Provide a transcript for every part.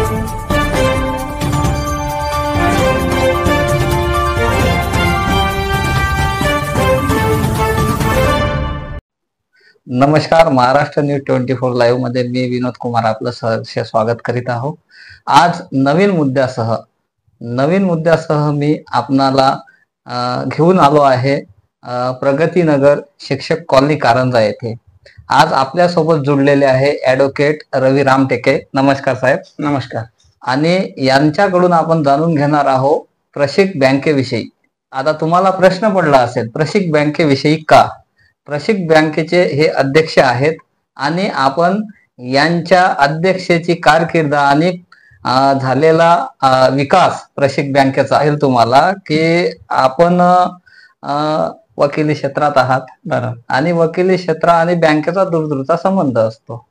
नमस्कार, Maharashtra news 24 live मध्ये मी विनोद कुमार आपलं सहर्ष स्वागत करीत आहो। आज नवीन मुद्द्यासह मी आपणाला घेऊन आलो आहे प्रगतीनगर शिक्षक कॉलनी कारंजा येथे। आज आपल्या सोबत जुळलेले आहे ॲडव्होकेट रवी रामटेके। नमस्कार साहेब। नमस्कार। आणि यांच्याकडून आपण जाणून घेणार आहोत प्रशिक बँकेविषयी। आता तुम्हाला प्रश्न पडला असेल प्रशिक बँकेविषयी का? प्रशिक बँकेचे हे अध्यक्ष आहेत आणि आपण यांच्या अध्यक्षेची कारकीर्द आणि झालेला विकास प्रशिक बँकेचा आहे तुम्हाला की आपण वकिली क्षेत्रात आहात बरं, आणि वकिली क्षेत्र आणि बँकेचा दूरदूरचा संबंध असतो,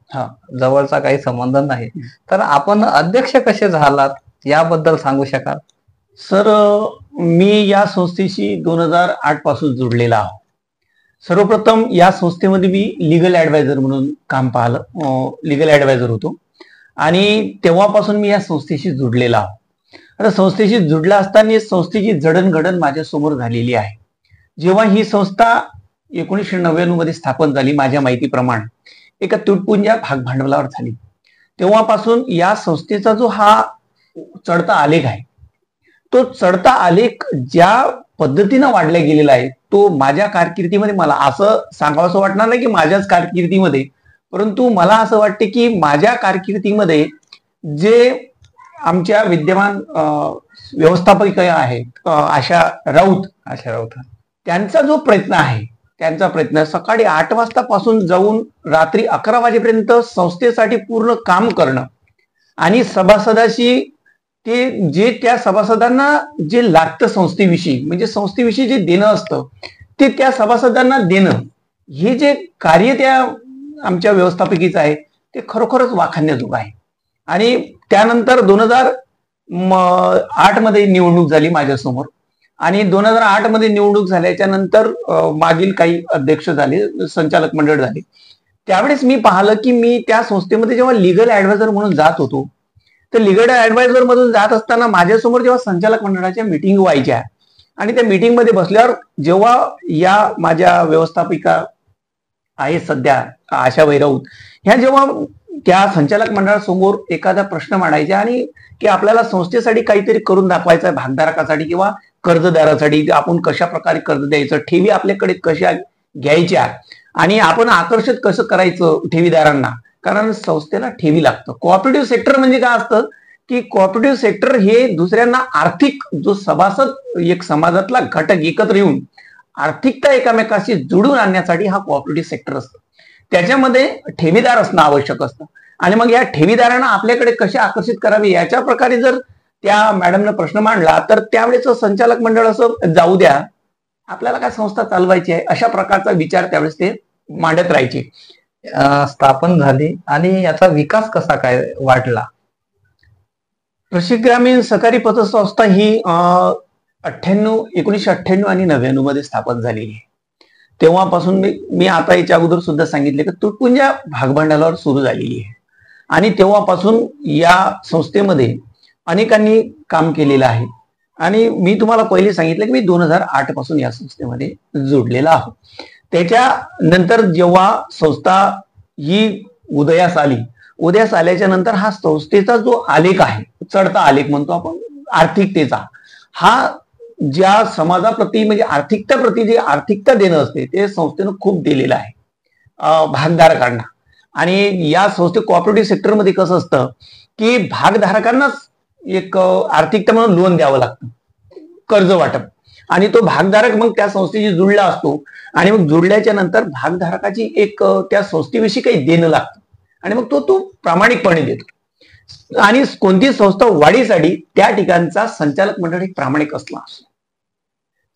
जवळचा काही संबंध नाही। तर आपण अध्यक्ष कसे झालात याबद्दल सांगू शकाल? सर, मी या संस्थेशी 2008 पासून जुडलेला आहे। सर्वप्रथम या संस्थेमध्ये मी लीगल ॲडवायझर म्हणून काम पाहिलं, लीगल ॲडवायझर होतो आणि तेव्हापासून मी या संस्थेशी जुडलेला आहे। आता संस्थेशी जुडला असताना संस्थेची जडणघडण माझ्या समोर झालेली आहे। जेव्हा ही संस्था 1999 मध्ये स्थापन झाली, माझ्या माहितीप्रमाणे एका तुटपुंज्या भागभांडवलावर झाली, तेव्हापासून या संस्थेचा जो हा चढता आलेख आहे, तो चढता आलेख ज्या पद्धतीनं वाढला गेलेला आहे तो माझ्या कारकिर्दीमध्ये, मला असं सांगावंसं वाटणार नाही की माझ्याच कारकिर्दीमध्ये, परंतु मला असं वाटते की माझ्या कारकिर्दीमध्ये जे आमच्या विद्यमान व्यवस्थापक आहेत आशा राऊत, त्यांचा जो प्रयत्न आहे, त्यांचा प्रयत्न सकाळी 8 वाजतापासून जाऊन रात्री 11 वाजेपर्यंत संस्थेसाठी पूर्ण काम करणं आणि सभासदाशी ते जे त्या सभासदांना जे लागतं संस्थेविषयी, म्हणजे संस्थेविषयी जे देणं असतं ते त्या सभासदांना देणं, हे जे कार्य त्या आमच्या व्यवस्थापकीचं आहे ते खरोखरच वाखाणण्याजोगं आहे। आणि त्यानंतर 2008 मध्ये निवडणूक झाली माझ्यासमोर आणि 2008 मध्ये निवडणूक झाल्याच्या नंतर मागील काही अध्यक्ष झाले, संचालक मंडळ झाले। त्यावेळेस मी पाहिलं की मी त्या संस्थेमध्ये जेव्हा लीगल ॲडवायझर म्हणून जात होतो, तर लीगल ॲडवायझर मधून जात असताना माझ्यासमोर जेव्हा संचालक मंडळाच्या मीटिंग व्हायच्या आणि त्या मीटिंग मध्ये बसल्यावर जेव्हा या माझ्या व्यवस्थापिका आहे सध्या आशा राऊत, ह्या जेव्हा त्या संचालक मंडळासमोर एखादा प्रश्न मांडायचा आणि की आपल्याला संस्थेसाठी काहीतरी करून दाखवायचं आहे, भागधारकासाठी किंवा कर्जदारासाठी आपण कशा प्रकारे कर्ज द्यायचं, ठेवी आपल्याकडे कशा घ्यायच्या आणि आपण आकर्षित कसं करायचं ठेवीदारांना, कारण संस्थेला ठेवी लागतं। कोऑपरेटिव्ह सेक्टर म्हणजे काय असतं की कोऑपरेटिव्ह सेक्टर हे दुसऱ्यांना आर्थिक, जो सभासद एक समाजातला घटक एकत्र येऊन आर्थिकता एकामेकाशी जुळून आणण्यासाठी हा कोऑपरेटिव्ह सेक्टर असतं, त्याच्यामध्ये ठेवीदार असणं आवश्यक असतं। आणि मग या ठेवीदारांना आपल्याकडे कसे आकर्षित करावे याच्या प्रकारे जर त्या मॅडमने प्रश्न मांडला तर त्यावेळेस संचालक मंडळ असं जाऊ द्या, आपल्याला काय संस्था चालवायची आहे, अशा प्रकारचा विचार त्यावेळेस ते मांडत राहायचे। स्थापन झाली आणि याचा विकास कसा काय वाढला? प्रशिक ग्रामीण सहकारी पतसंस्था ही 1998 आणि 99 मध्ये स्थापन झालेली आहे। तेव्हापासून मी आता याच्या अगोदर सुद्धा सांगितले की तुटपुंज्या भागभांडवलावर सुरू झालेली आहे आणि तेव्हापासून या संस्थेमध्ये अनेकांनी काम केलेलं आहे। आणि मी तुम्हाला पहिले सांगितलं की मी 2008 पासून या संस्थेमध्ये जोडलेला आहोत। त्याच्यानंतर जेव्हा संस्था ही उदयास आल्याच्या नंतर हा संस्थेचा जो आलेख आहे, चढता आलेख म्हणतो आपण आर्थिकतेचा, हा ज्या समाजाप्रती म्हणजे आर्थिकताप्रती जे आर्थिकता देणं असते ते संस्थेनं खूप दिलेलं आहे भागधारकांना। आणि या संस्थे कोऑपरेटिव्ह सेक्टरमध्ये कसं असतं की भागधारकांनाच एक आर्थिकता म्हणून लोन द्यावं लागतं, कर्ज वाटप, आणि तो भागधारक मग त्या संस्थेशी जुळला असतो आणि मग जुळल्याच्या नंतर भागधारकाची एक त्या संस्थेविषयी काही देणं लागतं आणि मग तो प्रामाणिकपणे देतो। आणि कोणती संस्था वाढीसाठी त्या ठिकाणचा संचालक मंडळ एक प्रामाणिक असला असतो।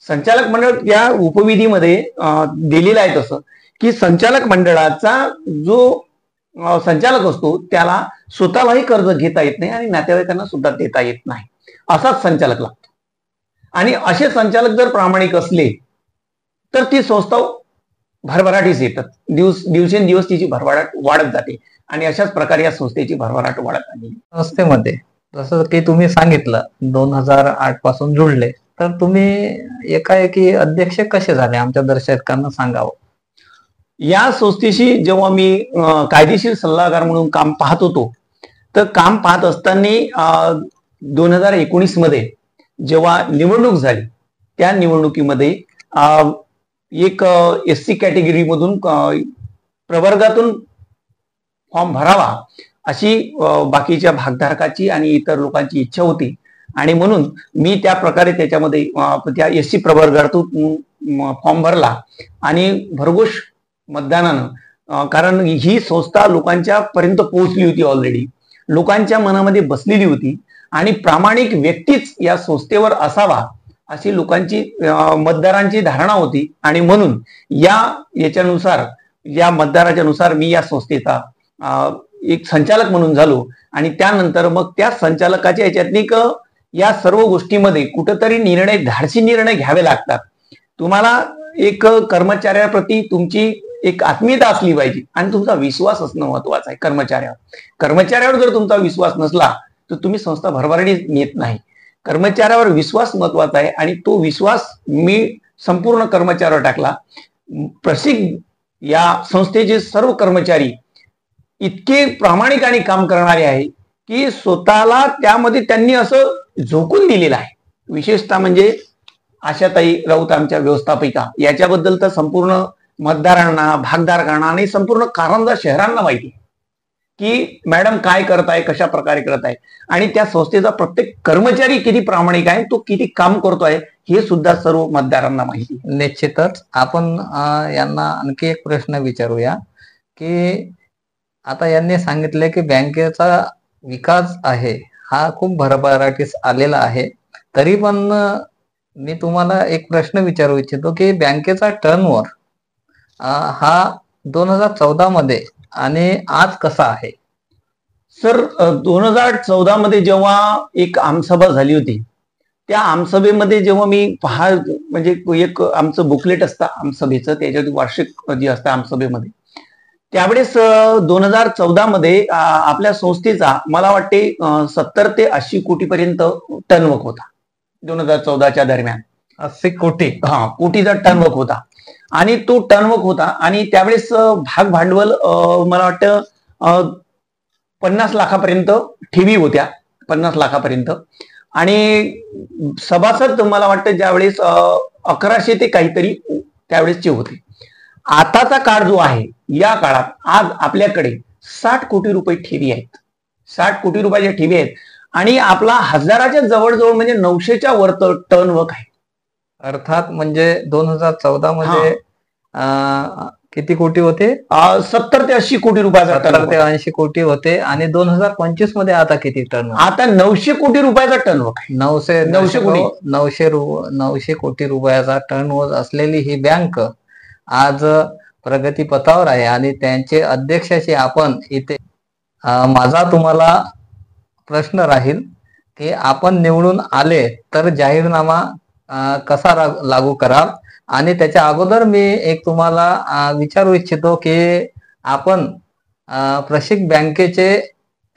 संचालक मंडळ या उपविधीमध्ये दिलेलं आहे तसं की संचालक मंडळाचा जो संचालक असतो त्याला स्वतःलाही कर्ज घेता येत नाही आणि नातेवाईकांना सुद्धा देता येत नाही, असाच संचालक लागतो। आणि असे संचालक जर प्रामाणिक असले तर ती संस्था भरभराटीस येतात, दिवसेंदिवस तिची भरभराट वाढत जाते आणि अशाच प्रकारे या संस्थेची भरभराट वाढत आली। संस्थेमध्ये जसं की तुम्ही सांगितलं 2008 पासून जुळले, तर तुम्ही एकाएकी अध्यक्ष कसे झाले आमच्या दर्शकांना सांगावं. या संस्थेशी जेव्हा मी कायदेशीर सल्लागार म्हणून काम पाहत होतो, तर काम पाहत असताना 2019 मध्ये जेव्हा निवडणूक झाली, त्या निवडणुकीमध्ये एक SC कॅटेगरी मधून प्रवर्गातून फॉर्म भरावा अशी बाकीच्या भागधारकाची आणि इतर लोकांची इच्छा होती, आणि म्हणून मी त्या प्रकारे त्याच्यामध्ये त्या SC प्रवर्गातून फॉर्म भरला आणि भरघोष मतदानानं, कारण ही संस्था लोकांच्या पर्यंत पोहोचली होती, ऑलरेडी लोकांच्या मनामध्ये बसलेली होती आणि प्रामाणिक व्यक्तीच या संस्थेवर असावा अशी लोकांची मतदारांची धारणा होती, आणि म्हणून याच्यानुसार या मतदाराच्या नुसार मी या संस्थेचा एक संचालक म्हणून झालो. आणि त्यानंतर मग त्या संचालकाच्या याच्यातनी या सर्व गोष्टीमध्ये कुठंतरी धाडसी निर्णय घ्यावे लागतात. तुम्हाला एक कर्मचाऱ्याप्रती तुमची एक आत्मीयता असली पाहिजे आणि तुमचा विश्वास असणं महत्वाचं आहे. कर्मचाऱ्यावर जर तुमचा विश्वास नसला तर तुम्ही संस्था भरभराटी नेत नाही. कर्मचाऱ्यावर विश्वास महत्वाचा आहे आणि तो विश्वास मी संपूर्ण कर्मचाऱ्यावर टाकला. प्रसिद्ध या संस्थेचे सर्व कर्मचारी इतके प्रामाणिकाने काम करणारे आहे की स्वतःला त्यामध्ये त्यांनी असं झोकून दिलेलं आहे. विशेषतः म्हणजे आशाताई राऊत आमच्या व्यवस्थापिका, याच्याबद्दल तर संपूर्ण मतदारांना, भागधारकांना आणि संपूर्ण कारंजा शहरांना माहिती आहे की मॅडम काय करताय, कशा प्रकारे करत आहे, आणि त्या संस्थेचा प्रत्येक कर्मचारी किती प्रामाणिक आहे, तो किती काम करतोय हे सुद्धा सर्व मतदारांना माहिती आहे. निश्चितच आपण यांना आणखी एक प्रश्न विचारूया की आता यांनी सांगितले की बँकेचा विकास आहे हा खूप भरभराटीस आलेला आहे, तरी पण मी तुम्हाला एक प्रश्न विचारू इच्छितो की बँकेचा टर्नओव्हर हा 2014 मध्ये आणि आज कसा आहे. सर, 2014 मध्ये जेव्हा एक आमसभा झाली होती, त्या आमसभेमध्ये जेव्हा मी म्हणजे एक आमचं बुकलेट असतं आमसभेचं, त्याच्यावरती वार्षिक जे असतं आमसभेमध्ये, त्यावेळेस 2014 मध्ये आपल्या संस्थेचा मला वाटते 70 ते 80 कोटीपर्यंत टर्नवर्क होता. 2014च्या दरम्यान 80 कोटी कोटीचा टर्नवर्क होता, आणि तो टर्नवर्क होता. आणि त्यावेळेस भाग भांडवल मला वाटतं 50 लाखापर्यंत ठेवी होत्या, 50 लाखापर्यंत, आणि सभासद मला वाटतं ज्यावेळेस 1100 ते काहीतरी त्यावेळेसचे होते. आताचा काळ जो आहे, या काळात आज आपल्याकडे 60 कोटी रुपये ठेवी आहेत. 60 कोटी रुपयाच्या ठेवी आहेत आणि आपला हजाराच्या जवळजवळ म्हणजे 900च्या वर टर्नवर्क आहे. अर्थात म्हणजे 2014 मध्ये किती कोटी होते? 70 ते 80 कोटी रुपयाचा 70 ते 80 कोटी होते. आणि 2025 मध्ये आता किती टर्न? आता 900 कोटी रुपयाचा टर्नवर्क आहे. 900 कोटी रुपयाचा टर्नओव्हर असलेली ही बँक आज प्रगतीपथावर आहे आणि त्यांचे अध्यक्षाची आपण इथे माझा तुम्हाला प्रश्न राहील की आपण निवडून आले तर जाहीरनामा कसा लागू कराल. आणि त्याच्या अगोदर मी एक तुम्हाला विचारू इच्छितो की आपण प्रशिक बँकेचे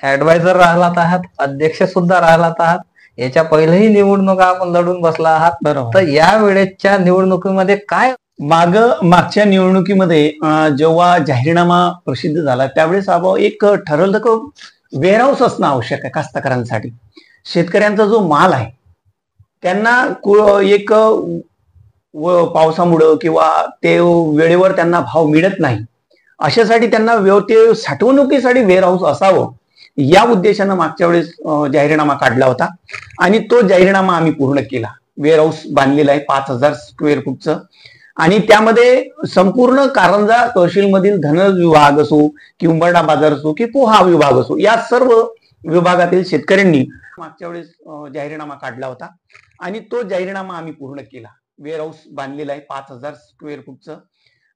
ऍडवायझर राहिलात आहात, अध्यक्ष सुद्धा राहिलात आहात, याच्या पहिलेही निवडणुका आपण लढून बसला आहात. बरोबर. तर या वेळेच्या निवडणुकीमध्ये काय मागच्या निवडणुकीमध्ये जेव्हा जाहीरनामा प्रसिद्ध झाला त्यावेळेस आपण एक ठरवलं की वेअरहाऊस असणं आवश्यक आहे कास्तकारांसाठी. शेतकऱ्यांचा जो माल आहे त्यांना एक पावसामुळं किंवा ते वेळेवर त्यांना भाव मिळत नाही, अशासाठी त्यांना ते साठवणुकीसाठी वेअरहाऊस असावं या उद्देशानं मागच्या वेळेस जाहीरनामा काढला होता आणि तो जाहीरनामा आम्ही पूर्ण केला. वेअरहाऊस बांधलेला आहे 5000 स्क्वेअर फूटचं, आणि त्यामध्ये संपूर्ण कारंजा तहसीलमधील धनज विभाग असो की उंबरडा बाजार असो की पोहा विभाग असो, या सर्व विभागातील शेतकऱ्यांनी मागच्या वेळेस जाहीरनामा काढला होता आणि तो जाहीरनामा आम्ही पूर्ण केला. वेअरहाऊस बांधलेला आहे 5000 स्क्वेअर फूटचं,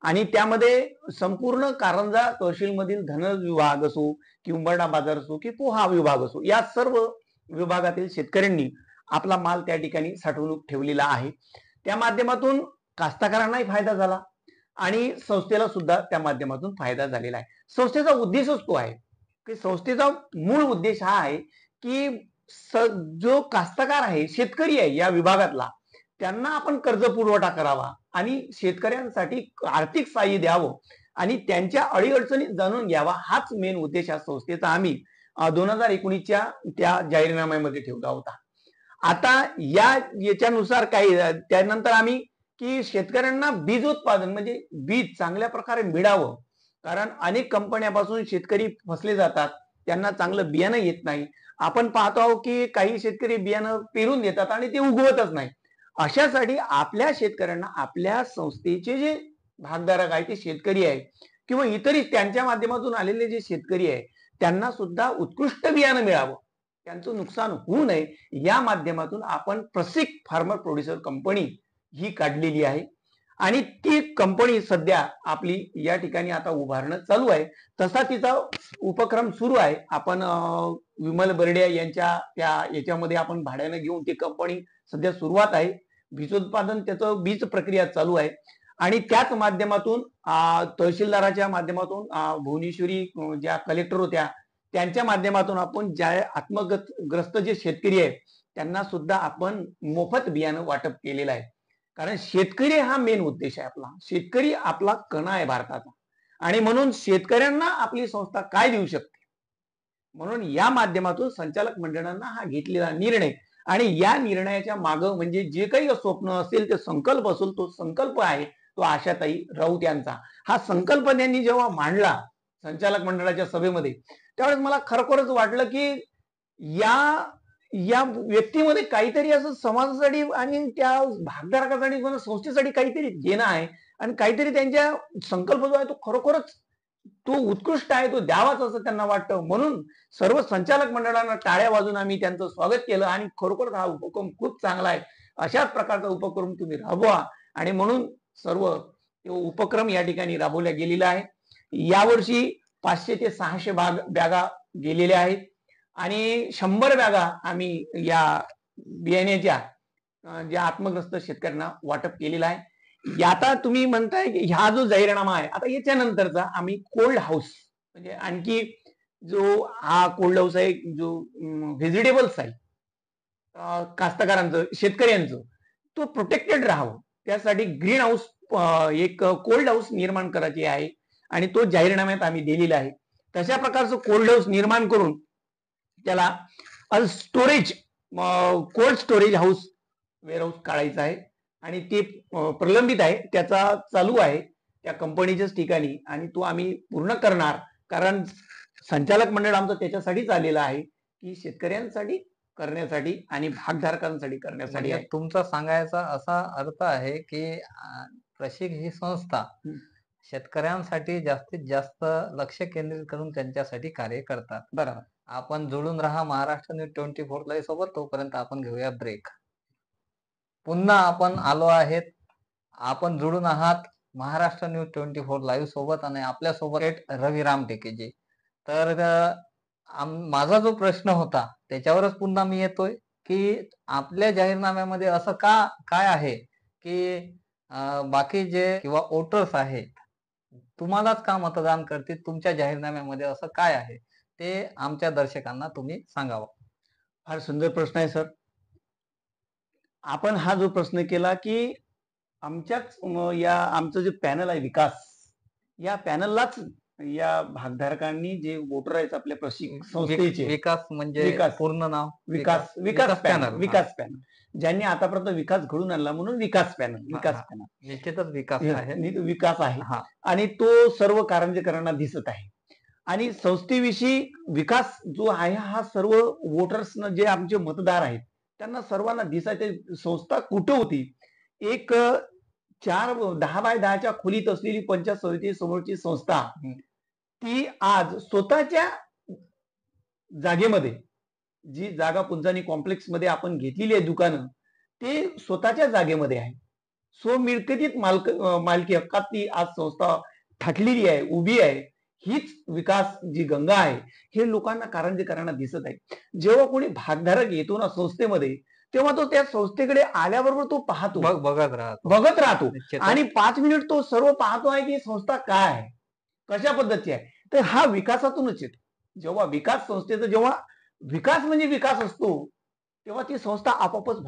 आणि त्यामध्ये संपूर्ण कारंजा तहसीलमधील धनज विभाग असो की उंबरडा बाजार असो की पोहा विभाग असो, या सर्व विभागातील शेतकऱ्यांनी आपला माल त्या ठिकाणी साठवणूक ठेवलेला आहे. त्या माध्यमातून कास्तकारांनाही फायदा झाला आणि संस्थेला सुद्धा त्या माध्यमातून फायदा झालेला आहे. संस्थेचा उद्देशच तो आहे की संस्थेचा मूळ उद्देश हा आहे की जो कास्तकार आहे, शेतकरी आहे या विभागातला, त्यांना आपण कर्ज पुरवठा करावा आणि शेतकऱ्यांसाठी आर्थिक सहाय्य द्यावं आणि त्यांच्या अडीअडचणी जाणून घ्यावा, हाच मेन उद्देश या संस्थेचा आम्ही 2019च्या त्या जाहीरनाम्यामध्ये ठेवला होता. आता याच्यानुसार काही त्यानंतर आम्ही की शेतकऱ्यांना बीज उत्पादन म्हणजे बीज चांगल्या प्रकारे मिळावं, कारण अनेक कंपन्यापासून शेतकरी फसले जातात, त्यांना चांगलं बियाणं येत नाही. आपण पाहतो आहोत की काही शेतकरी बियाणं पेरून देतात आणि ते उगवतच नाही. अशासाठी आपल्या शेतकऱ्यांना आपल्या संस्थेचे जे भागधारक आहे ते शेतकरी आहे किंवा इतरही त्यांच्या माध्यमातून आलेले जे शेतकरी आहे त्यांना सुद्धा उत्कृष्ट बियाणं मिळावं, त्यांचं नुकसान होऊ नये, या माध्यमातून आपण प्रसिक फार्मर प्रोड्युसर कंपनी ही काढलेली आहे आणि ती कंपनी सध्या आपली या ठिकाणी आता उभारणं चालू आहे. तसा तिचा उपक्रम सुरू आहे. आपण विमल बर्डे यांच्या त्या याच्यामध्ये आपण भाड्यानं घेऊन ती कंपनी सध्या सुरुवात आहे. बीजोत्पादन त्याचं बीज प्रक्रिया चालू आहे आणि त्याच माध्यमातून तहसीलदाराच्या माध्यमातून भुवनेश्वरी ज्या कलेक्टर होत्या त्यांच्या माध्यमातून आपण ज्या आत्मग्रस्त जे शेतकरी आहेत त्यांना सुद्धा आपण मोफत बियाणं वाटप केलेलं आहे. कारण शेतकरी हा मेन उद्देश आहे आपला. शेतकरी आपला कणा आहे भारताचा आणि म्हणून शेतकऱ्यांना आपली संस्था काय देऊ शकते, म्हणून या माध्यमातून संचालक मंडळांना हा घेतलेला निर्णय आणि या निर्णयाच्या मागं म्हणजे जे काही स्वप्न असेल ते संकल्प असेल, तो संकल्प आहे तो आशाताई राऊत यांचा. हा संकल्प त्यांनी जेव्हा मांडला संचालक मंडळाच्या सभेमध्ये त्यावेळेस मला खरोखरच वाटलं की या व्यक्तीमध्ये काहीतरी असं समाजासाठी आणि त्या भागधारकासाठी संस्थेसाठी काहीतरी देणं आहे आणि काहीतरी त्यांच्या संकल्प जो आहे तो खरोखरच तो उत्कृष्ट आहे, तो द्यावाच असं त्यांना वाटतं. म्हणून सर्व संचालक मंडळांना टाळ्या वाजून आम्ही त्यांचं स्वागत केलं आणि खरोखर हा उपक्रम खूप चांगला आहे. अशाच प्रकारचा उपक्रम तुम्ही राबवा आणि म्हणून सर्व उपक्रम या ठिकाणी राबवल्या गेलेला आहे. यावर्षी 500 ते 600 बॅगा गेलेल्या आहेत आणि 100 बॅगा आम्ही या बियाण्याच्या ज्या आत्मग्रस्त शेतकऱ्यांना वाटप केलेला आहे. आता तुम्ही म्हणताय की हा जो जाहीरनामा आहे आता याच्यानंतरचा आम्ही कोल्ड हाऊस म्हणजे आणखी जो हा कोल्ड हाऊस आहे जो व्हेजिटेबल्स आहे कास्तकारांचं शेतकऱ्यांचं तो प्रोटेक्टेड राहावं त्यासाठी ग्रीन हाऊस एक कोल्ड हाऊस निर्माण करायची आहे आणि तो जाहीरनाम्यात आम्ही दिलेला आहे. तशा प्रकारचं कोल्ड हाऊस निर्माण करून त्याला storage cold storage house warehouse काढायचं आहे आणि ते प्रलंबित आहे, त्याचा चालू आहे त्या कंपनीच्याच ठिकाणी आणि तो आम्ही पूर्ण करणार. कारण संचालक मंडळ आमचं त्याच्यासाठीच आलेलं आहे की शेतकऱ्यांसाठी करण्यासाठी आणि भागधारकांसाठी करण्यासाठी. तुमचा सांगायचा असा अर्थ आहे की प्रशिक ही संस्था शेतकऱ्यांसाठी जास्तीत जास्त लक्ष केंद्रित करून त्यांच्यासाठी कार्य करतात. बरोबर. आपण जुळून राहा महाराष्ट्र न्यूज 24 लाईव्ह सोबत. तोपर्यंत आपण घेऊया ब्रेक. पुन्हा आपण आलो आहेत. आपण जुळून आहात महाराष्ट्र न्यूज 24 लाईव्ह सोबत आणि आपल्या सोबत रवी रामटेकेजी. तर माझा जो प्रश्न होता त्याच्यावरच पुन्हा मी येतोय की आपल्या जाहीरनाम्यामध्ये असं काय आहे की बाकी जे किंवा वोटर्स आहेत तुम्हालाच का मतदान करतील, तुमच्या जाहीरनाम्यामध्ये असं काय आहे ते आमच्या दर्शकांना तुम्ही सांगावं. फार सुंदर प्रश्न आहे सर. आपण हा जो प्रश्न केला की आमच्याच आमचं जे पॅनल आहे विकास, या पॅनललाच या भागधारकांनी जे वोटर आहेत आपल्या प्रशिक संस्थेचे, विकास म्हणजे पूर्ण नाव विकास पॅनल ज्यांनी आतापर्यंत विकास घडून आणला म्हणून विकास पॅनल निश्चितच विकास आहे आणि तो सर्व कारंजेकरांना दिसत आहे आणि संस्थेविषयी विकास जो आहे हा सर्व वोटर्सना जे आमचे मतदार आहेत त्यांना सर्वांना दिसायचे. संस्था कुठं होती, एक 10 बाय 10च्या खोलीत असलेली पंचायत समिती समोरची संस्था ती आज स्वतःच्या जागेमध्ये, जी जागा पुंजानी कॉम्प्लेक्स मध्ये आपण घेतलेली आहे दुकानं, ते स्वतःच्या जागेमध्ये आहे. स्वमिळकतीत मालकी हक्कात ती आज संस्था ठाकलेली आहे, उभी आहे. हीच विकास जी गंगा आहे हे लोकांना कारंजेकरांना दिसत आहे. जेव्हा कोणी भागधारक येतो ना संस्थेमध्ये तेव्हा तो त्या संस्थेकडे आल्याबरोबर तो पाहतो, बघत राहतो आणि 5 मिनिट तो सर्व पाहतो आहे की संस्था काय आहे, कशा पद्धतीची आहे. तर हा विकासातूनच येतो. जेव्हा विकास संस्थेचं जेव्हा विकास म्हणजे विकास असतो, तेव्हा ती संस्था आपोआपच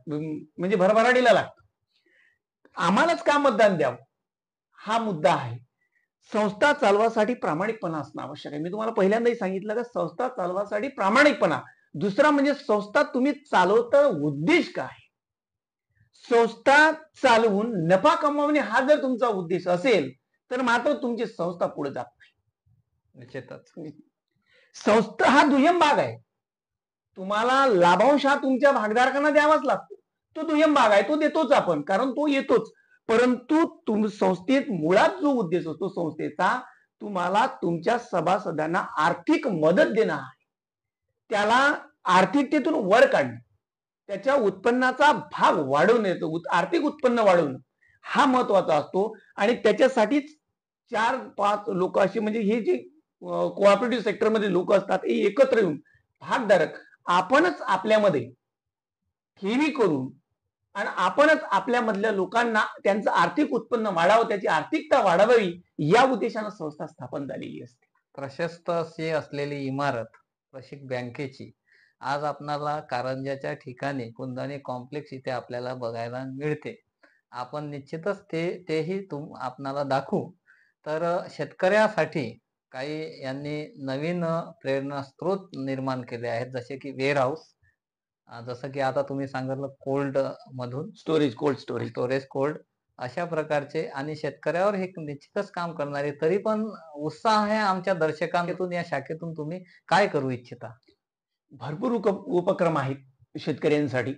म्हणजे भरभराटीला लागते. आम्हालाच का मतदान द्यावं हा मुद्दा आहे. संस्था चालवासाठी प्रामाणिकपणा असणं आवश्यक आहे. मी तुम्हाला पहिल्यांदाही सांगितलं की संस्था चालवासाठी प्रामाणिकपणा. दुसरा म्हणजे संस्था तुम्ही चालवता उद्देश काय? संस्था चालवून नफा कमावणे हा जर तुमचा उद्देश असेल तर मात्र तुमची संस्था पुढे जात नाही. निश्चितच. संस्था हा दुय्यम भाग आहे. तुम्हाला लाभांश हा तुमच्या भागधारकांना द्यावाच लागतो. तो दुय्यम भाग आहे, तो देतोच आपण, कारण तो येतोच. परंतु संस्थेत मुळात जो उद्देश असतो संस्थेचा, तुम्हाला तुमच्या सभासदांना आर्थिक मदत देणं आहे. त्याला आर्थिकतेतून वर काढणं, त्याच्या उत्पन्नाचा भाग वाढवून येतो, आर्थिक उत्पन्न वाढवणं हा महत्वाचा असतो. आणि त्याच्यासाठीच 4-5 लोक अशी, म्हणजे हे जे कोऑपरेटिव्ह सेक्टरमध्ये लोक असतात हे एकत्र येऊन भागधारक आपणच आपल्यामध्ये ठेवी करून आणि आपणच आपल्यामधल्या लोकांना त्यांचं आर्थिक उत्पन्न वाढावं, त्याची आर्थिकता वाढवावी या उद्देशानं संस्था स्थापन झालेली असते. प्रशस्त अशी असलेली इमारत प्रशिक बँकेची आज आपल्याला कारंजाच्या ठिकाणी कुंदाणे कॉम्प्लेक्स इथे आपल्याला बघायला मिळते. आपण निश्चितच तेही आपणाला दाखवू. तर शेतकऱ्यासाठी काही यांनी नवीन प्रेरणा स्त्रोत निर्माण केले आहेत, जसे की वेअर हाऊस, जसं की आता तुम्ही सांगितलं कोल्ड मधून कोल्ड स्टोरेज कोल्ड, अशा प्रकारचे. आणि शेतकऱ्यावर हे निश्चितच काम करणारे. तरी पण उत्साह आहे आमच्या दर्शकांतून, या शाखेतून तुम्ही काय करू इच्छिता? भरपूर उपक्रम आहेत शेतकऱ्यांसाठी.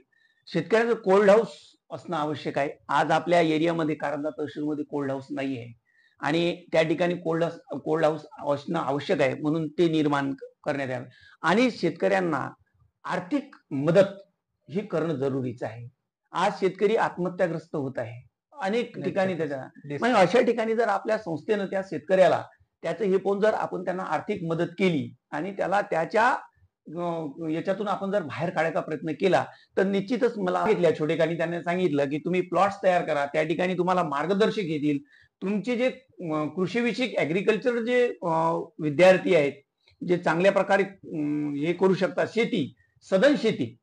शेतकऱ्यांचं कोल्ड हाऊस असणं आवश्यक आहे. आज आपल्या एरियामध्ये कारंजा तहसीलमध्ये कोल्ड हाऊस नाही आहे आणि त्या ठिकाणी कोल्ड हाऊस असणं आवश्यक आहे, म्हणून ते निर्माण करण्यात यावे. आणि शेतकऱ्यांना आर्थिक मदत ही करणं जरुरीचं आहे. आज शेतकरी आत्महत्याग्रस्त होत आहे अनेक ठिकाणी. त्याच्या अशा ठिकाणी जर आपल्या संस्थेनं त्या शेतकऱ्याला त्याचं हे पाहून जर आपण त्यांना आर्थिक मदत केली आणि त्याला त्याच्या याच्यातून आपण जर बाहेर काढायचा प्रयत्न केला तर निश्चितच मला छोटेखानी त्यांनी सांगितलं की तुम्ही प्लॉट्स तयार करा, त्या ठिकाणी तुम्हाला मार्गदर्शक येतील. तुमचे जे कृषीविषयक ऍग्रिकल्चर जे विद्यार्थी आहेत, जे चांगल्या प्रकारे हे करू शकतात शेती, सधन शेती,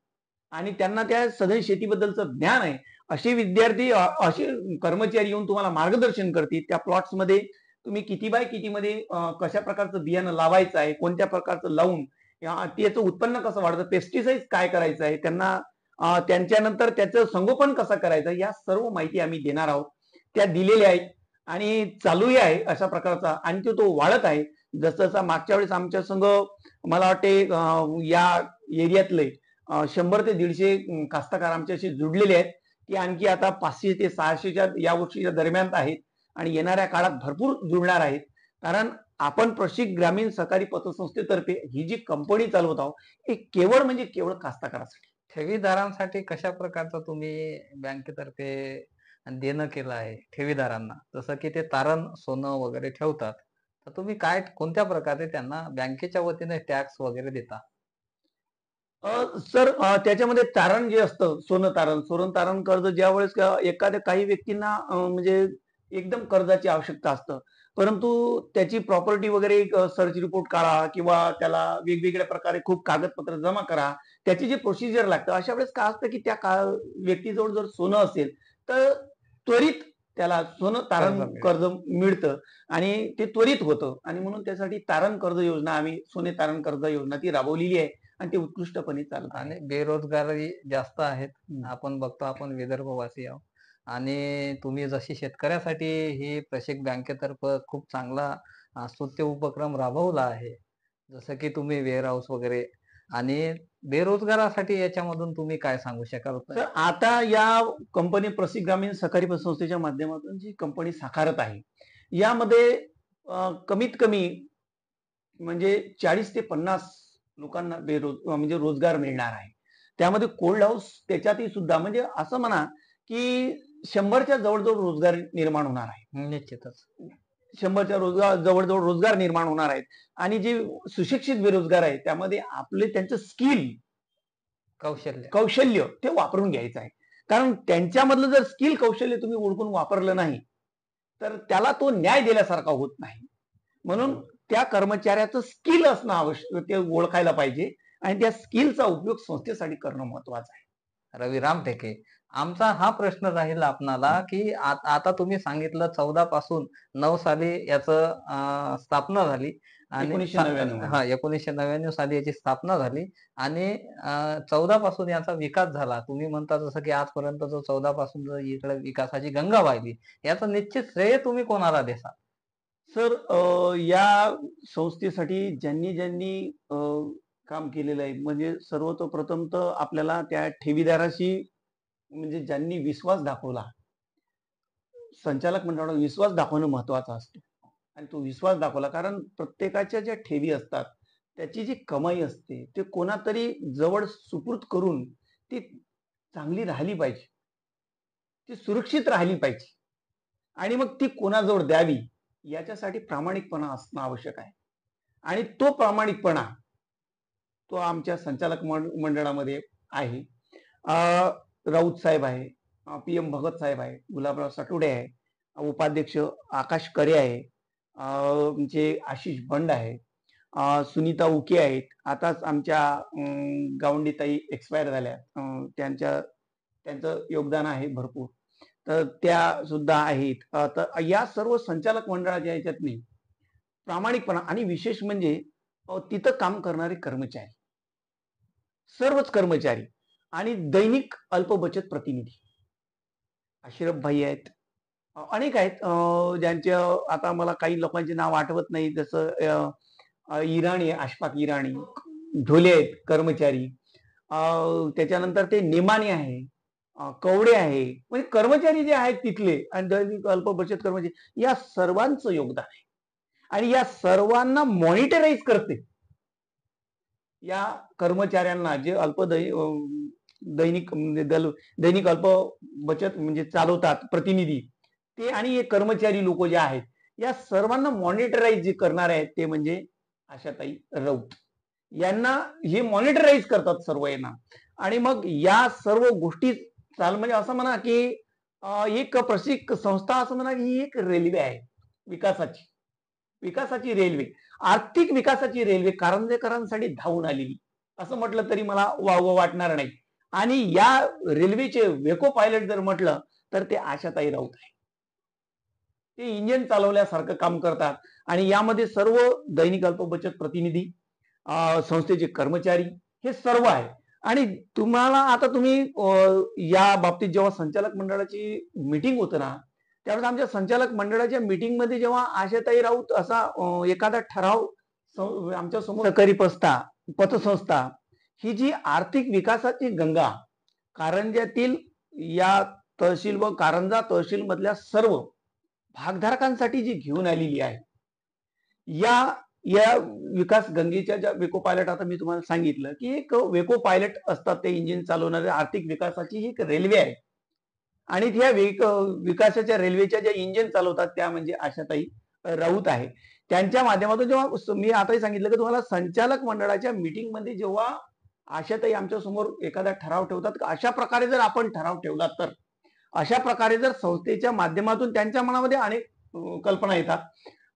आणि त्यांना त्या सधन शेतीबद्दलचं ज्ञान आहे, असे विद्यार्थी, असे कर्मचारी येऊन तुम्हाला मार्गदर्शन करतील. त्या प्लॉट्स मध्ये तुम्ही किती बाय किती मध्ये कशा प्रकारचं बियाणं लावायचं आहे, कोणत्या प्रकारचं लावून त्याचं उत्पन्न कसं वाढतं, पेस्टिसाइड काय करायचं आहे त्यांना, त्यांच्यानंतर त्याचं संगोपन कसं करायचं, या सर्व माहिती आम्ही देणार आहोत. त्या दिलेल्या आहेत आणि चालूही आहे अशा प्रकारचा, आणि तो वाढत आहे. जसं मागच्या वेळेस आमच्या संघ मला वाटते या एरियातले 100 ते 150 कास्तकार आमच्याशी जुडलेले आहेत, की आणखी आता 500 ते 600च्या या वर्षीच्या दरम्यान आहेत आणि येणाऱ्या काळात भरपूर जुळणार आहेत. कारण आपण प्रशिक ग्रामीण सहकारी पतसंस्थेतर्फे ही जी कंपनी चालवत आहोत हे केवळ म्हणजे केवळ कास्तकारासाठी. ठेवीदारांसाठी कशा प्रकारचं तुम्ही बँकेतर्फे देणं केलं आहे ठेवीदारांना, जसं की ते तारण सोनं वगैरे ठेवतात, तर तुम्ही कोणत्या प्रकारे त्यांना बँकेच्या वतीने टॅक्स वगैरे देता? सर, त्याच्यामध्ये तारण जे असतं, सोनं तारण कर्ज, ज्या वेळेस एखाद्या काही व्यक्तींना म्हणजे एकदम कर्जाची आवश्यकता असतं, परंतु त्याची प्रॉपर्टी वगैरे सर्च रिपोर्ट काढा किंवा त्याला वेगवेगळ्या प्रकारे खूप कागदपत्र जमा करा, त्याची जी प्रोसिजर लागतं, अशा वेळेस काय असतं की त्या व्यक्तीजवळ जर सोनं असेल तर त्वरित त्याला सोनं तारण कर्ज मिळतं आणि ते त्वरित होतं. आणि म्हणून त्यासाठी तारण कर्ज योजना, आम्ही सोने तारण कर्ज योजना ती राबवलेली आहे आणि ते उत्कृष्टपणे चालत. आणि बेरोजगारी जास्त आहेत, आपण बघतो, आपण विदर्भवासी आहोत. आणि तुम्ही जशी शेतकऱ्यासाठी ही प्रशिक बँकेतर्फे खूप चांगला स्तुत्य उपक्रम राबवला आहे, जसं की तुम्ही वेअर हाऊस वगैरे, आणि बेरोजगारासाठी याच्यामधून तुम्ही काय सांगू शकाल? तर आता या कंपनी प्रशिक ग्रामीण सहकारी पतसंस्थेच्या माध्यमातून जी कंपनी साकारत आहे, यामध्ये कमीत कमी म्हणजे 40 ते 50 लोकांना म्हणजे रोजगार मिळणार आहे. त्यामध्ये कोल्ड हाऊस त्याच्यातही सुद्धा, म्हणजे असं म्हणा की 100च्या जवळजवळ रोजगार निर्माण होणार आहे. निश्चितच 100च्या जवळजवळ रोजगार निर्माण होणार आहेत. आणि जे सुशिक्षित बेरोजगार आहेत त्यामध्ये आपले त्यांचं स्किल, कौशल्य ते वापरून घ्यायचं आहे. कारण त्यांच्यामधलं जर स्किल कौशल्य तुम्ही ओळखून वापरलं नाही तर त्याला तो न्याय दिल्यासारखा होत नाही. म्हणून त्या कर्मचाऱ्याचं स्किल असणं आवश्यक, ते ओळखायला पाहिजे आणि त्या स्किलचा उपयोग संस्थेसाठी करणं महत्वाचं आहे. रविराम टेके, आमचा हा प्रश्न राहील आपणाला की आता तुम्ही सांगितलं 14 पासून 9 साली याचं स्थापना झाली आणि 1999 1999 साली याची स्थापना झाली आणि 14 पासून याचा विकास झाला. तुम्ही म्हणता जसं की आजपर्यंत जो 14 पासून जो इकडे विकासाची गंगा वाहिली, याचं निश्चित श्रेय तुम्ही कोणाला देसाल? सर, या संस्थेसाठी ज्यांनी ज्यांनी काम केलेलं आहे, म्हणजे सर्वतोप्रथम तर आपल्याला त्या ठेवीदाराशी, म्हणजे ज्यांनी विश्वास दाखवला, संचालक मंडळाला विश्वास दाखवणं महत्वाचं असतं. आणि तो विश्वास दाखवला, कारण प्रत्येकाच्या ज्या ठेवी असतात त्याची जी कमाई असते ते कोणातरी जवळ सुपूर्द करून ती चांगली राहिली पाहिजे, ती सुरक्षित राहिली पाहिजे, आणि मग ती कोणाजवळ द्यावी याच्यासाठी प्रामाणिकपणा असणं आवश्यक आहे. आणि तो प्रामाणिकपणा तो आमच्या संचालक मंडळामध्ये आहे. राऊत साहेब आहे, PM भगत साहेब आहे, गुलाबराव साटोडे आहे, उपाध्यक्ष आकाश करे आहे, म्हणजे आशिष बंड आहे, सुनीता उके आहेत. आताच आमच्या गावंडीताई एक्सपायर झाल्या, त्यांचं योगदान आहे भरपूर, तर त्या सुद्धा आहेत. तर या सर्व संचालक मंडळाच्या याच्यातनी प्रामाणिकपणा, आणि विशेष म्हणजे तिथं काम करणारे कर्मचारी, सर्वच कर्मचारी, आणि दैनिक अल्पबचत प्रतिनिधी अशरफ भाई आहेत, अनेक आहेत, ज्यांचे आता मला काही लोकांचे नाव आठवत नाही, जसं इराणी, अशफाक इराणी, ढोले आहेत कर्मचारी, त्याच्यानंतर ते नेमाने आहे, कवडे आहे, म्हणजे कर्मचारी जे आहेत तिथले, आणि दैनिक अल्पबचत कर्मचारी, या सर्वांचं योगदान आहे. आणि या सर्वांना मॉनिटराईज करते, या कर्मचाऱ्यांना जे दैनिक दैनिक अल्प बचत म्हणजे चालवतात प्रतिनिधी ते, आणि हे कर्मचारी लोक जे आहेत, या सर्वांना मॉनिटराईज जे करणारे आहेत ते म्हणजे आशाताई राऊत. यांना हे मॉनिटराईज करतात सर्व यांना. आणि मग या सर्व गोष्टी म्हणजे असं म्हणा की एक प्रशिक्षक संस्था, असं म्हणा की ही एक रेल्वे आहे, विकासाची रेल्वे, आर्थिक विकासाची रेल्वे कारंजेकरांसाठी धावून आलेली, असं म्हटलं तरी मला वावं वाटणार नाही. आणि या रेल्वेचे वेको पायलट जर म्हटलं तर ते आशाताई राऊत आहे. ते इंजिन चालवल्यासारखं काम करतात. आणि यामध्ये सर्व दैनिक अल्पबचत प्रतिनिधी, संस्थेचे कर्मचारी, हे सर्व आहे. आणि तुम्हाला आता तुम्ही या बाबतीत जेव्हा संचालक मंडळाची मीटिंग होतं ना, त्यावेळेस आमच्या संचालक मंडळाच्या मीटिंगमध्ये जेव्हा आशाताई राऊत असा एखादा ठराव आमच्या समोर, सहकारी पतसंस्था ही जी आर्थिक विकासाची गंगा कारंजातील या तहसील व कारंजा तहसील मधल्या सर्व भागधारकांसाठी जी घेऊन आलेली आहे, या विकास गंगेच्या ज्या वेको पायलट, आता मी तुम्हाला सांगितलं की एक वेको पायलट असतात, ते इंजिन चालवणारे, आर्थिक विकासाची ही एक रेल्वे आहे. आणि त्या विकासाच्या रेल्वेच्या ज्या इंजिन चालवतात त्या म्हणजे आशाताई राऊत आहे. त्यांच्या माध्यमातून जेव्हा मी आताही सांगितलं की तुम्हाला संचालक मंडळाच्या मीटिंग मध्ये जेव्हा आशाताई आमच्या समोर एखादा ठराव ठेवतात, अशा प्रकारे जर आपण ठराव ठेवला, तर अशा प्रकारे जर संस्थेच्या माध्यमातून त्यांच्या मनामध्ये अनेक कल्पना येतात,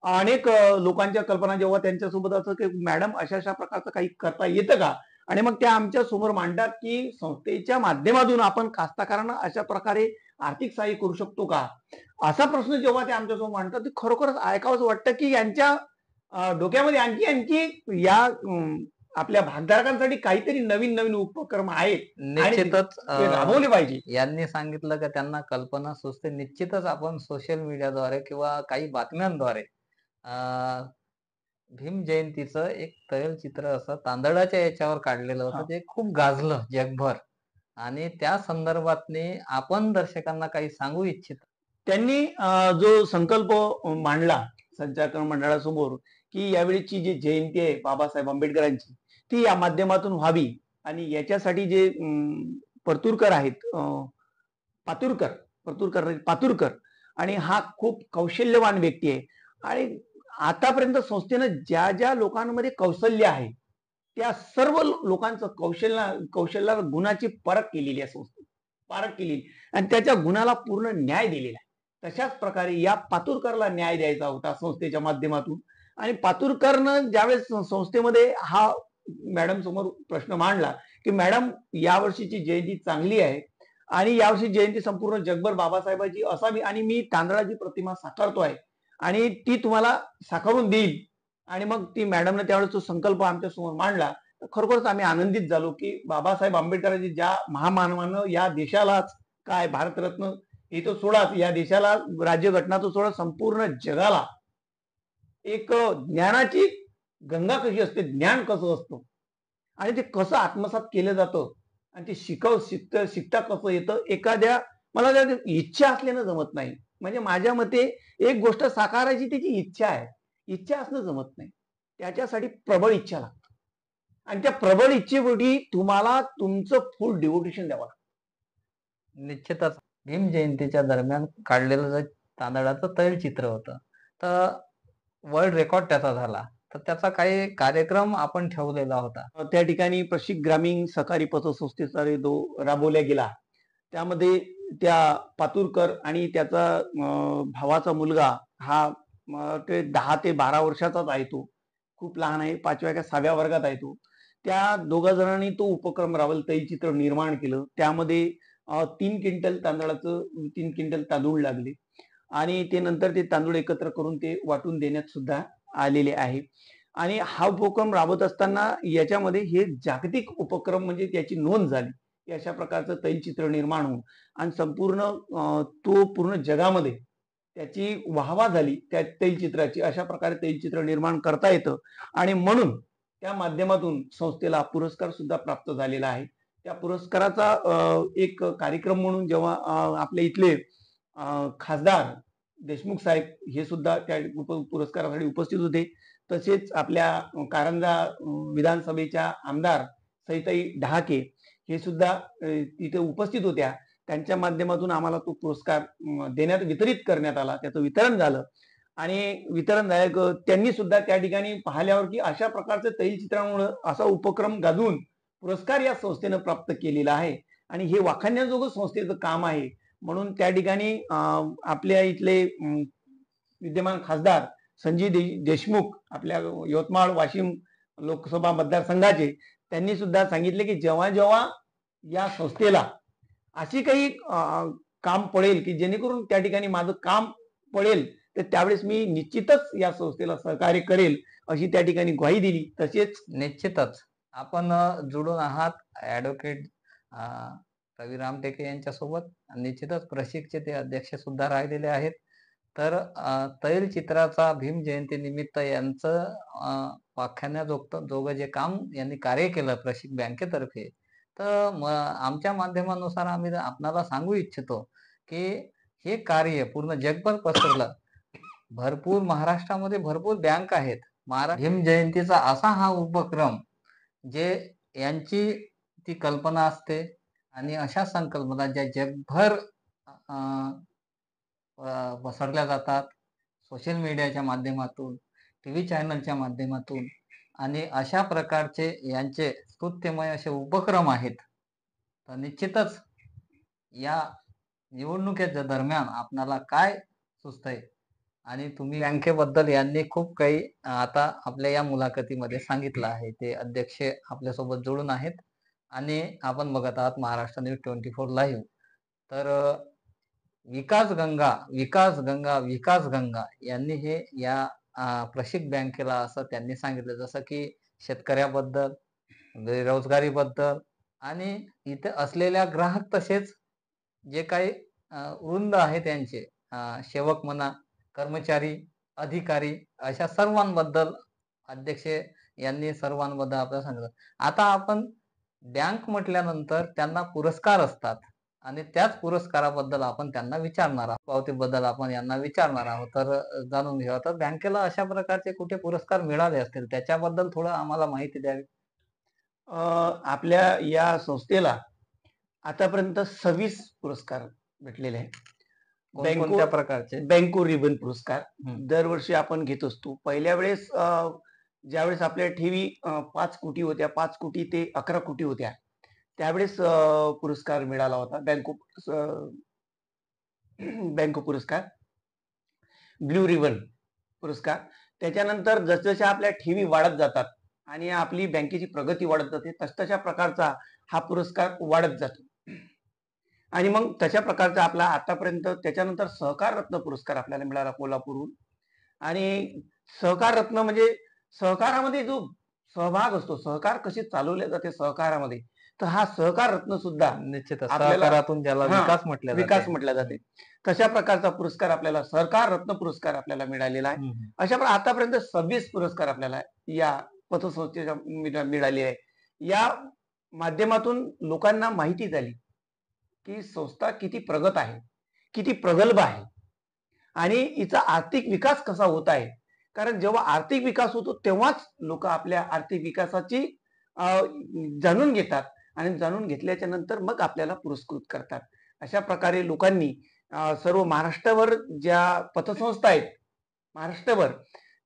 अनेक लोकांच्या कल्पना जेव्हा त्यांच्यासोबत असं की मॅडम अशा प्रकारचं काही करता येतं का, आणि मग त्या आमच्या समोर मांडतात की संस्थेच्या माध्यमातून आपण कास्तकारांना अशा प्रकारे आर्थिक सहाय्य करू शकतो का, असा प्रश्न जेव्हा ते आमच्यासमोर मांडतात, ते खरोखरच ऐकावंच वाटतं की यांच्या डोक्यामध्ये आणखी या आपल्या भागधारकांसाठी काहीतरी नवीन नवीन उपक्रम आहेत, निश्चितच राबवले पाहिजे. यांनी सांगितलं की त्यांना कल्पना सुचते. निश्चितच आपण सोशल मीडियाद्वारे किंवा काही बातम्यांद्वारे भीम जयंतीचं एक तैलचित्र असं तांदळाच्या याच्यावर काढलेलं होतं, ते खूप गाजलं जगभर, आणि त्या संदर्भातने आपण दर्शकांना काही सांगू इच्छित? त्यांनी जो संकल्प मांडला संचालक मंडळासमोर की यावेळीची जी जयंती आहे बाबासाहेब आंबेडकरांची, ती या माध्यमातून व्हावी, आणि याच्यासाठी जे परतूरकर आहेत, पातुरकर, आणि हा खूप कौशल्यवान व्यक्ती आहे. आणि आतापर्यंत संस्थेनं ज्या ज्या लोकांमध्ये कौशल्य आहे त्या सर्व लोकांचं कौशल्याला गुणाची परख केलेली आहे, पारख केलेली, आणि त्याच्या गुणाला पूर्ण न्याय दिलेला आहे. तशाच प्रकारे या पातुरकरला न्याय द्यायचा होता संस्थेच्या माध्यमातून. आणि पातुरकरनं ज्यावेळेस संस्थेमध्ये हा मॅडम समोर प्रश्न मांडला की मॅडम यावर्षीची जयंती चांगली आहे आणि यावर्षी जयंती संपूर्ण जगभर बाबासाहेबांची असावी आणि मी तांदळाची प्रतिमा साकारतो आहे आणि ती तुम्हाला साकारून देईल. आणि मग ती मॅडमने त्यावेळेस तो संकल्प आमच्या समोर मांडला. तर खरोखरच आम्ही आनंदित झालो की बाबासाहेब आंबेडकरांची ज्या महामानवानं या देशालाच काय भारतरत्न हे तो सोडाच, या देशाला राज्यघटना तो सोडा, संपूर्ण जगाला एक ज्ञानाची गंगा कशी असते, ज्ञान कसं असतं आणि ते कसं आत्मसात केलं जातं आणि ते शिकता कसं येतं, एखाद्या मला इच्छा असल्यानं जमत नाही. म्हणजे माझ्या मते एक गोष्ट साकारायची त्याची इच्छा आहे, इच्छा असणं जमत नाही, त्याच्यासाठी प्रबळ इच्छा लागते आणि त्या प्रबळ इच्छेपोटी तुम्हाला तुमचं फुल डिव्होटेशन द्यावं लागतं. निश्चितच भीम जयंतीच्या दरम्यान काढलेलं जे तांदळाचं तैलचित्र होतं, तर वर्ल्ड रेकॉर्ड त्याचा झाला. तर त्याचा काही कार्यक्रम आपण ठेवलेला होता. त्या ठिकाणी प्रशिक ग्रामीण सहकारी पतसंस्थेचा राबवल्या गेला. त्यामध्ये त्या पातुरकर आणि त्याचा भावाचा मुलगा हा ते 10 ते 12 वर्षाचाच आहे, तो खूप लहान आहे, 5व्या का 6व्या वर्गात आहे तो. त्या दोघा जणांनी तो उपक्रम राबवला, तैलचित्र निर्माण केलं. त्यामध्ये 3 क्विंटल तांदळाचं 3 क्विंटल तांदूळ लागले आणि ते नंतर ते तांदूळ एकत्र करून ते वाटून देण्यात सुद्धा आलेले आहे. आणि हा उपक्रम राबवत असताना याच्यामध्ये हे जागतिक उपक्रम म्हणजे त्याची नोंद झाली, अशा प्रकारचं तैलचित्र निर्माण होऊन आणि संपूर्ण तो पूर्ण जगामध्ये त्याची वाहवा झाली त्या तैलचित्राची. अशा प्रकारे तैलचित्र निर्माण करता येतं आणि म्हणून त्या माध्यमातून संस्थेला पुरस्कार सुद्धा प्राप्त झालेला आहे. त्या पुरस्काराचा एक कार्यक्रम म्हणून जेव्हा आपल्या इथले खासदार देशमुख साहेब हे सुद्धा त्या पुरस्कारासाठी उपस्थित होते, तसेच आपल्या कारंजा विधानसभेच्या आमदार सईताई डहाके हे सुद्धा तिथे उपस्थित होत्या. त्यांच्या माध्यमातून आम्हाला तो पुरस्कार वितरित करण्यात आला, त्याचं वितरण झालं आणि वितरण झालं त्यांनी सुद्धा त्या ठिकाणी पाहिल्यावर की अशा प्रकारचं तैलचित्रामुळे असा उपक्रम गाजवून पुरस्कार या संस्थेनं प्राप्त केलेला आहे आणि हे वाखाणण्याजोगं संस्थेचं काम आहे. म्हणून त्या ठिकाणी आपल्या इथले विद्यमान खासदार संजय देशमुख आपल्या यवतमाळ वाशिम लोकसभा मतदारसंघाचे, त्यांनी सुद्धा सांगितले की जेव्हा जेव्हा या संस्थेला अशी काही काम पडेल की जेणेकरून त्या ठिकाणी माझं काम पडेल, तर त्यावेळेस मी निश्चितच या संस्थेला सहकार्य करेल, अशी त्या ठिकाणी ग्वाही दिली. तसेच निश्चितच आपण जोडून आहात ॲडव्होकेट रवी रामटेके यांच्यासोबत. निश्चितच प्रशिकचे ते अध्यक्ष सुद्धा राहिलेले आहेत. तर तैलचित्राचा भीम जयंती निमित्त यांचं जोगं जे काम यांनी कार्य केलं प्रशिक बँकेतर्फे, तर आमच्या माध्यमानुसार आम्ही आपणाला सांगू इच्छितो की हे कार्य पूर्ण जगभर पसरलं. भरपूर महाराष्ट्रामध्ये भरपूर बँक आहेत. भीम जयंतीचा असा हा उपक्रम जे यांची ती कल्पना असते आणि अशा संकल्पना ज्या जगभर पसरल्या जातात सोशल मीडियाच्या माध्यमातून, टीव्ही चॅनलच्या माध्यमातून आणि अशा प्रकारचे यांचे स्तुत्यमय असे उपक्रम आहेत. तर निश्चितच या निवडणुकीच्या दरम्यान आपणाला काय सुचतंय आणि तुम्ही बँकेबद्दल यांनी खूप काही आता आपल्या या मुलाखतीमध्ये सांगितलं आहे. ते अध्यक्ष आपल्यासोबत जोडून आहेत आणि आपण बघत आहात महाराष्ट्र न्यूज 24 लाईव्ह. तर विकास गंगा विकास गंगा विकास गंगा यांनी हे या प्रशिक बँकेला असं त्यांनी सांगितलं, जसं की शेतकऱ्याबद्दल, बेरोजगारीबद्दल आणि इथे असलेल्या ग्राहक, तसेच जे काही वृंद आहे त्यांचे सेवक म्हणा, कर्मचारी, अधिकारी, अशा सर्वांबद्दल अध्यक्ष यांनी सर्वांबद्दल आपल्याला सांगितलं. आता आपण बँक म्हटल्यानंतर त्यांना पुरस्कार असतात आणि त्याच पुरस्काराबद्दल आपण त्यांना विचारणार आहोत, पावतीबद्दल आपण यांना विचारणार आहोत. तर जाणून घेऊया, तर बँकेला अशा प्रकारचे कुठे पुरस्कार मिळाले असतील त्याच्याबद्दल थोडं आम्हाला माहिती द्यावी. आपल्या या संस्थेला आतापर्यंत 26 पुरस्कार भेटलेले आहेत. कोणत्या प्रकारचे? बँको रिबन पुरस्कार दरवर्षी आपण घेत असतो. पहिल्या वेळेस ज्यावेळेस आपल्या ठेवी 5 कोटी होत्या, 5 कोटी ते 11 कोटी होत्या, त्यावेळेस पुरस्कार मिळाला होता बँको पुरस्कार, ब्ल्यू रिबन पुरस्कार. त्याच्यानंतर जसजशा आपल्या ठेवी वाढत जातात आणि आपली बँकेची प्रगती वाढत जाते. तशा प्रकारचा हा पुरस्कार वाढत जातो. आणि मग तशा प्रकारचा आपला आतापर्यंत त्याच्यानंतर सहकार रत्न पुरस्कार आपल्याला मिळाला कोल्हापूरहून. आणि सहकार रत्न म्हणजे सहकारामध्ये जो सहभाग असतो, सहकार कसे चालवले जाते सहकारामध्ये, तर हा सहकार रत्न सुद्धा निश्चितच आपल्याला सहकारातून ज्याला विकास म्हटले जाते. विकास म्हटलं जाते, तशा प्रकारचा पुरस्कार आपल्याला सहकार रत्न पुरस्कार आपल्याला मिळालेला आहे. अशा आतापर्यंत 26 पुरस्कार आपल्याला या पतसंस्थेच्या मिळाले आहे. या माध्यमातून लोकांना माहिती झाली की संस्था किती प्रगत आहे, किती प्रगल्भ आहे आणि हिचा आर्थिक विकास कसा होत आहे. कारण जेव्हा आर्थिक विकास होतो तेव्हाच लोक आपल्या आर्थिक विकासाची जाणून घेतात आणि जाणून घेतल्याच्या नंतर मग आपल्याला पुरस्कृत करतात. अशा प्रकारे लोकांनी सर्व महाराष्ट्रावर ज्या पतसंस्था आहेत महाराष्ट्रभर,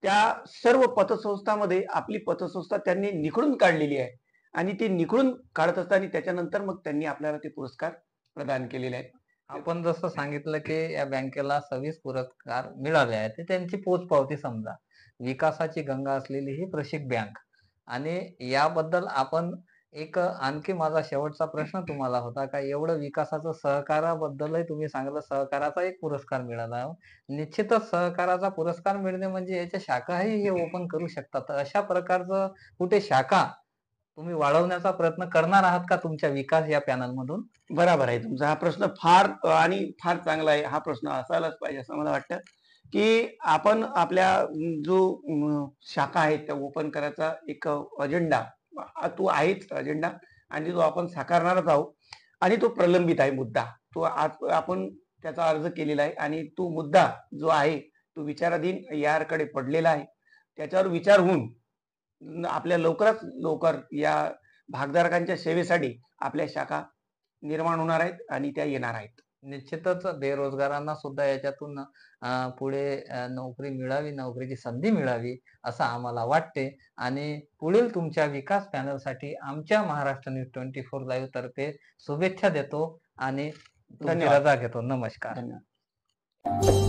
त्या सर्व पतसंस्थांमध्ये आपली पतसंस्था त्यांनी निखळून काढलेली आहे आणि ती निखळून काढत असताना त्याच्यानंतर मग त्यांनी आपल्याला ते पुरस्कार प्रदान केलेले आहेत. आपण जसं सांगितलं की या बँकेला 26 पुरस्कार मिळाले आहेत, ते त्यांची पोचपावती समजा. विकासाची गंगा असलेली ही प्रशिक बँक, आणि याबद्दल आपण एक आणखी माझा शेवटचा प्रश्न तुम्हाला होता का, एवढं विकासाचं सहकाराबद्दलही तुम्ही सांगितलं, सहकाराचा एक पुरस्कार मिळाला. निश्चितच सहकाराचा पुरस्कार मिळणे म्हणजे याच्या शाखाही हे ओपन करू शकतात. तर अशा प्रकारचं कुठे शाखा तुम्ही वाढवण्याचा प्रयत्न करणार आहात का तुमच्या विकास या पॅनलमधून? बरोबर आहे तुमचा हा प्रश्न फार फार चांगला आहे. हा प्रश्न असायलाच पाहिजे असं मला वाटतं की आपण आपल्या जो शाखा आहेत त्या ओपन करायचा एक अजेंडा तो आहेच अजेंडा आणि तो आपण साकारणारच आहोत आणि तो प्रलंबित आहे मुद्दा. तो आज आपण त्याचा अर्ज केलेला आहे आणि तो मुद्दा जो आहे तो विचाराधीन याकडे पडलेला आहे. त्याच्यावर विचार होऊन आपल्या लवकरात लवकर या भागधारकांच्या सेवेसाठी आपल्या शाखा निर्माण होणार आहेत आणि त्या येणार आहेत. निश्चितच बेरोजगारांना सुद्धा याच्यातून पुढे नोकरी मिळावी, नोकरीची संधी मिळावी असं आम्हाला वाटते. आणि पुढील तुमच्या विकास पॅनलसाठी आमच्या महाराष्ट्र न्यूज 24 लाईव्ह तर्फे शुभेच्छा देतो आणि तुमची रजा घेतो. नमस्कार. धन्यवाद.